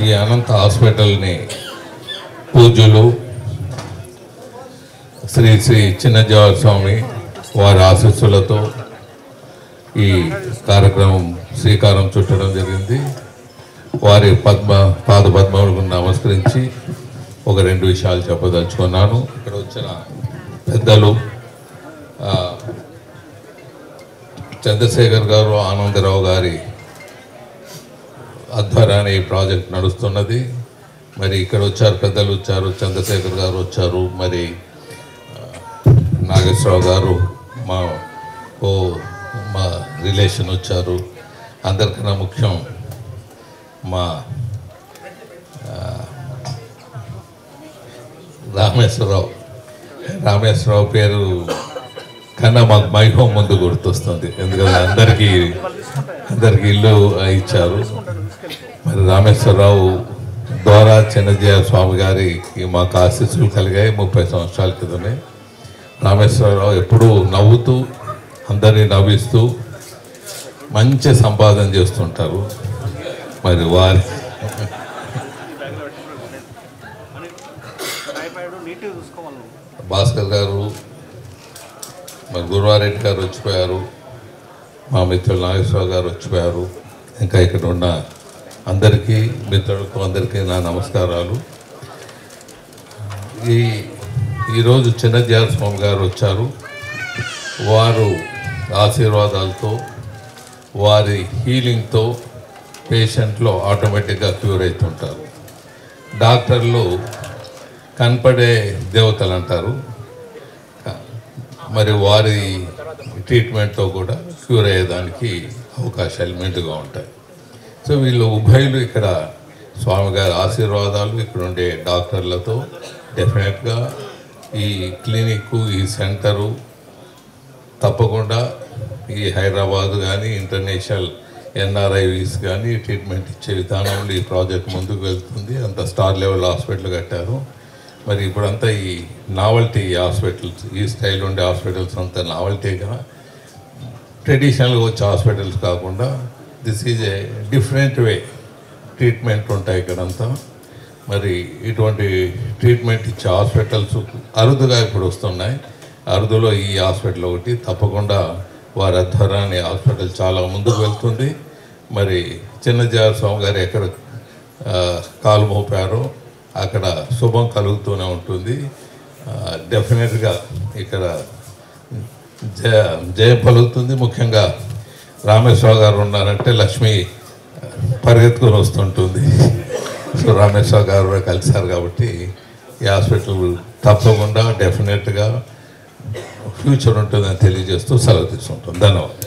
ఈ అనంత హాస్పిటల్ని పూజ్యులు శ్రీ శ్రీ చిన్నజీవాల స్వామి వారి ఆశీస్సులతో ఈ కార్యక్రమం శ్రీకారం చుట్టడం జరిగింది. వారి పాదపద్మములకు నమస్కరించి ఒక రెండు విషయాలు చెప్పదలుచుకున్నాను. ఇక్కడ వచ్చిన పెద్దలు చంద్రశేఖర్ గారు, ఆనందరావు గారి ఆధ్వర్యాన ఈ ప్రాజెక్ట్ నడుస్తున్నది. మరి ఇక్కడ వచ్చారు, పెద్దలు వచ్చారు, చంద్రశేఖర్ గారు వచ్చారు, మరి నాగేశ్వరరావు గారు మా రిలేషన్ వచ్చారు. అందరికన్నా ముఖ్యం మా రామేశ్వరరావు పేరు కన్నా మాకు మైహోం ముందు గుర్తొస్తుంది. ఎందుకంటే అందరికీ ఇల్లు ఇచ్చారు. మరి రామేశ్వరరావు ద్వారా చిన్నజీవాల స్వామి గారికి మాకు ఆశీస్సులు కలిగాయి 30 సంవత్సరాల క్రితమే. రామేశ్వరరావు ఎప్పుడూ నవ్వుతూ అందరినీ నవ్విస్తూ మంచి సంపాదన చేస్తుంటారు. మరి వారి భాస్కర్ గారు, మరి గురువారెడ్డి గారు వచ్చిపోయారు, మా మిత్రులు నాగేశ్వరరావు గారు వచ్చిపోయారు. ఇంకా ఇక్కడ ఉన్న అందరికీ మిత్రులకు అందరికీ నా నమస్కారాలు. ఈరోజు చిన్నజీవాల స్వామి గారు వచ్చారు. వారు ఆశీర్వాదాలతో వారి హీలింగ్తో పేషెంట్లు ఆటోమేటిక్గా క్యూర్ అవుతుంటారు. డాక్టర్లు కనపడే దేవతలు అంటారు. మరి వారి ట్రీట్మెంట్తో కూడా క్యూర్ అయ్యేదానికి అవకాశాలు మెండుగా ఉంటాయి. సో వీళ్ళు ఉభయులు ఇక్కడ స్వామిగారి ఆశీర్వాదాలు ఇక్కడ ఉండే డాక్టర్లతో డెఫినెట్గా ఈ క్లినిక్, ఈ సెంటరు తప్పకుండా ఈ హైదరాబాద్ కానీ ఇంటర్నేషనల్ ఎన్ఆర్ఐవీస్ కానీ ట్రీట్మెంట్ ఇచ్చే విధానంలో ఈ ప్రాజెక్ట్ ముందుకు వెళ్తుంది. అంత స్టార్ లెవెల్ హాస్పిటల్ కట్టారు. మరి ఇప్పుడంతా ఈ నావల్టీ హాస్పిటల్స్, ఈ స్టైల్ ఉండే హాస్పిటల్స్ అంతా నావల్టీగా ట్రెడిషనల్గా వచ్చే హాస్పిటల్స్ కాకుండా this is a different way treatment ఉంటాయి ఇక్కడంతా. మరి ఇటువంటి ట్రీట్మెంట్ ఇచ్చే హాస్పిటల్స్ అరుదుగా ఇప్పుడు వస్తున్నాయి. అరుదులో ఈ హాస్పిటల్ ఒకటి. తప్పకుండా వారి ఆధ్వర్యాన్ని హాస్పిటల్ చాలా ముందుకు వెళ్తుంది. మరి చిన్నజీవాల స్వామి గారు ఎక్కడ కాలు మోపారో అక్కడ శుభం కలుగుతూనే ఉంటుంది. డెఫినెట్గా ఇక్కడ జయం పలుకుతుంది. ముఖ్యంగా రామేశ్వరరావు గారు ఉన్నారంటే లక్ష్మి పరిగెత్తుకొని వస్తుంటుంది. సో రామేశ్వరరావు గారు కలిశారు కాబట్టి ఈ హాస్పిటల్ తప్పకుండా డెఫినెట్గా ఫ్యూచర్ ఉంటుందని తెలియజేస్తూ సెలవు తీసుకుంటాం. ధన్యవాదాలు.